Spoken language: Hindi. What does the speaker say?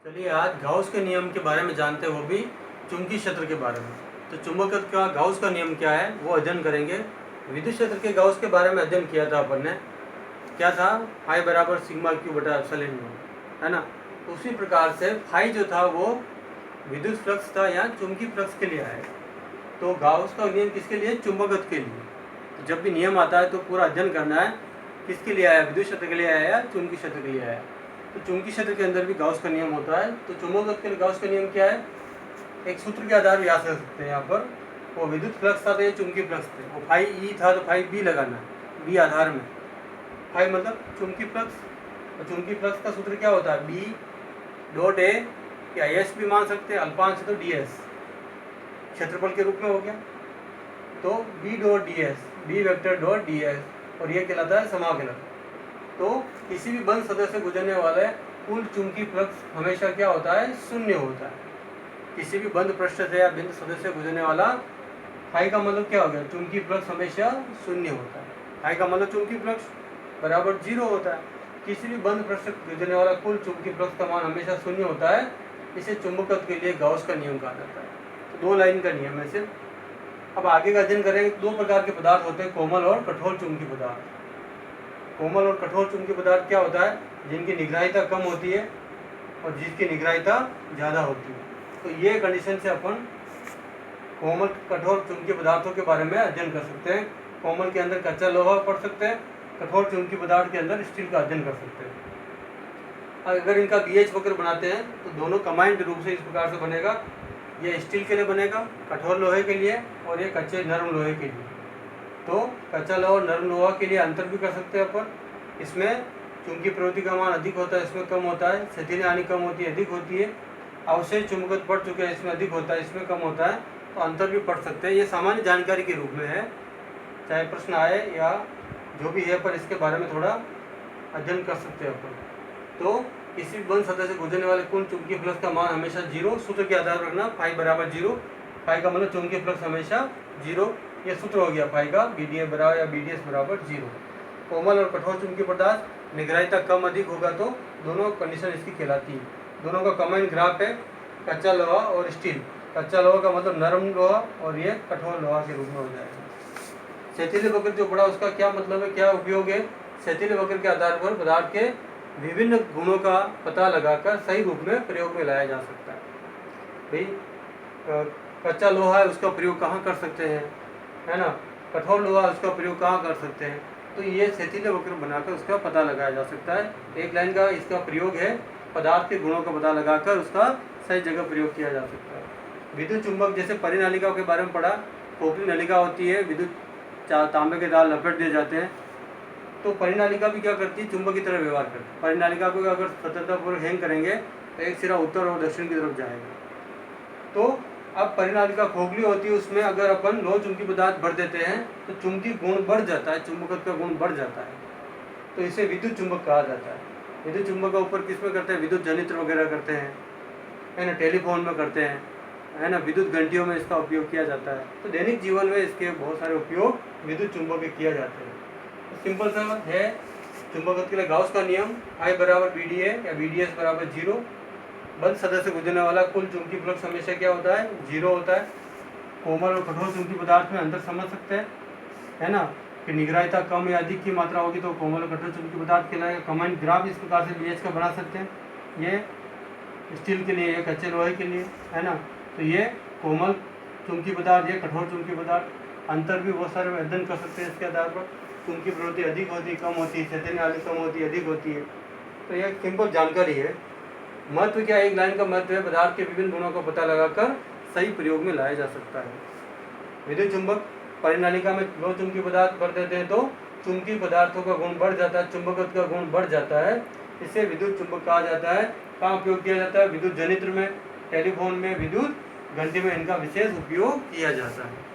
चलिए आज गाउस के नियम के बारे में जानते हैं, वो भी चुंबकीय क्षेत्र के बारे में। तो चुंबकत्व का गाउस का नियम क्या है वो अध्ययन करेंगे। विद्युत क्षेत्र के गाउस के बारे में अध्ययन किया था अपन ने, क्या था, फाई बराबर सिग्मा क्यू बटा एप्सिलॉन नॉट, है ना। उसी प्रकार से फाई जो था वो विद्युत फ्लक्स था या चुंबकीय फ्लक्स के लिए है। तो गाउस का नियम किसके लिए? चुंबकत्व के लिए। तो जब भी नियम आता है तो पूरा अध्ययन करना है किसके लिए आया, विद्युत क्षेत्र के लिए आया या चुंबकीय क्षेत्र के लिए आया। तो चुंबकीय क्षेत्र के अंदर भी गाउस का नियम होता है। तो चुंबकत्व के लिए गाउस का नियम क्या है? एक सूत्र के आधार पर याद कर सकते हैं। यहाँ पर वो विद्युत फ्लक्स था तो ये चुंबकीय फ्लक्स थे, वो फाई ई था तो फाई बी लगाना है, बी आधार में। फाई मतलब चुंबकीय फ्लक्स, और चुंबकीय फ्लक्स का सूत्र क्या होता है? बी डॉट ए या एस भी मान सकते हैं, अल्पांश तो डी एस क्षेत्रफल के रूप में हो गया। तो B dot D S, B vector dot D S, और ये कहलाता है समाकलन। तो किसी भी बंद सतह से गुजरने वाले कुल चुंबकीय फ्लक्स हमेशा क्या होता है? शून्य होता है। किसी भी बंद पृष्ठ से या बिंदु सतह से गुजरने वाला फाई का मतलब क्या हो गया? चुंबकीय फ्लक्स हमेशा शून्य होता है। फाई का मतलब चुंबकीय फ्लक्स बराबर 0 होता है। किसी भी बंद पृष्ठ से गुजरने वाला कुल चुंबकीय फ्लक्स का मान हमेशा शून्य होता है। इसे चुंबकत्व के लिए गाउस का नियम कहा जाता है। तो 2 लाइन का नियम है सिर्फ। अब आगे का अध्ययन करेंगे। 2 प्रकार के पदार्थ होते हैं, कोमल और कठोर चुंबकीय पदार्थ। कोमल और कठोर चुंबकीय पदार्थ क्या होता है? जिनकी निग्राहिता कम होती है और जिसकी निग्राहिता ज़्यादा होती है। तो ये कंडीशन से अपन कोमल कठोर चुंबकीय पदार्थों के बारे में अध्ययन कर सकते हैं। कोमल के अंदर कच्चा लोहा पढ़ सकते हैं, कठोर चुंबकीय पदार्थ के अंदर स्टील का अध्ययन कर सकते हैं। अगर इनका बीएच वक्र बनाते हैं तो दोनों कंबाइंड रूप से इस प्रकार से बनेगा। ये स्टील के लिए बनेगा, कठोर लोहे के लिए, और ये कच्चे नरम लोहे के लिए। तो कच्चा लोहा और नरम लोहा के लिए अंतर भी कर सकते हैं अपन। इसमें चुंबकीय प्रवृत्ति का मान अधिक होता है, इसमें कम होता है। शिथिल हानि कम होती है, अधिक होती है। अवशेष चुंबकत्व पढ़ चुके हैं, इसमें अधिक होता है, इसमें कम होता है। तो अंतर भी पढ़ सकते हैं। ये सामान्य जानकारी के रूप में है, चाहे प्रश्न आए या जो भी है, पर इसके बारे में थोड़ा अध्ययन कर सकते हैं अपन। तो किसी भी बंद सतह से गुजरने वाले कुल चुंबकीय फ्लक्स का मान हमेशा 0, सूत्र के आधार पर रखना, फाई बराबर 0। फाई का मतलब चुंबकीय फ्लक्स हमेशा 0, ये सूत्र हो गया फाई का, बी डी ए बराबर या बी डी एस बराबर 0। कोमल और कठोर चुंबकीय पदार्थ निग्राहिता कम अधिक होगा तो दोनों कंडीशन इसकी कहलाती है। दोनों का कॉमन ग्राफ है कच्चा लोहा और स्टील। कच्चा लोहा का मतलब नरम लोहा और ये कठोर लोहा के रूप में हो जाएगा। शिथिल वक्र जो पढ़ा उसका क्या मतलब है, क्या उपयोग है? शिथिल वक्र के आधार पर पदार्थ के विभिन्न गुणों का पता लगाकर सही रूप में प्रयोग में लाया जा सकता है। भाई कच्चा लोहा है, उसका प्रयोग कहाँ कर सकते हैं, है ना। कठोर लोहा उसका प्रयोग कहाँ कर सकते हैं। तो ये शिथिल वक्र बनाकर उसका पता लगाया जा सकता है। एक लाइन का इसका प्रयोग है, पदार्थ के गुणों का पता लगाकर उसका सही जगह प्रयोग किया जा सकता है। विद्युत चुंबक जैसे परिनालिका के बारे में पढ़ा, खोखली नलिका होती है, विद्युत तांबे के तार लपेट दिए जाते हैं। तो परिनालिका भी क्या करती है? चुंबक की तरह व्यवहार करती है। परिनालिका को अगर सततपूर्वक हैंग करेंगे तो एक सिरा उत्तर और दक्षिण की तरफ जाएगा। तो अब परिनालिका खोखली होती है, उसमें अगर अपन लोह चुंबकीय पदार्थ भर देते हैं तो चुंबकीय गुण बढ़ जाता है, चुंबकत्व का गुण बढ़ जाता है। तो इसे विद्युत चुंबक कहा जाता है। विद्युत चुंबक का उपयोग किस में करते हैं? विद्युत जनित्र वगैरह करते हैं, है ना, टेलीफोन में करते हैं, है ना, विद्युत घंटियों में इसका उपयोग किया जाता है। तो दैनिक जीवन में इसके बहुत सारे उपयोग विद्युत चुंबक के किया जाते हैं। तो सिंपल सा है चुंबकत्व के लिए गाउस का नियम, आई बराबर बी डी ए या बी डी एस बराबर 0। बंद सतह से गुजरने वाला कुल चुंबकीय फ्लक्स हमेशा क्या होता है? 0 होता है। कोमल और कठोर चुंबकीय पदार्थ में अंतर समझ सकते हैं, है ना, कि निग्राहिता कम या अधिक की मात्रा होगी तो कोमल और कठोर चुंबकीय पदार्थ कहलाएगा। कमांड ग्राफ इस प्रकार से बीएच का बना सकते हैं। ये स्टील के लिए, ये कच्चे लोहे के लिए, है ना। तो ये कोमल चुंबकीय पदार्थ, ये कठोर चुंबकीय पदार्थ। अंतर भी बहुत सारे अध्ययन कर सकते हैं इसके आधार पर। चुंबकीय प्रवृत्ति अधिक होती है, कम होती है, शिथिल हानि कम होती है, अधिक होती है। तो यह सिंपल जानकारी है। महत्व क्या? एक लाइन का महत्व है, पदार्थ के विभिन्न गुणों का पता लगाकर सही प्रयोग में लाया जा सकता है। विद्युत चुंबक परिनालिका में लोह चुंबकीय पदार्थ भर देते हैं तो चुंबकीय पदार्थों का गुण बढ़ जाता है, चुंबकत्व का गुण बढ़ जाता है। इसे विद्युत चुंबक कहा जाता है। कहाँ उपयोग किया जाता है? विद्युत जनित्र में, टेलीफोन में, विद्युत घंटी में इनका विशेष उपयोग किया जाता है।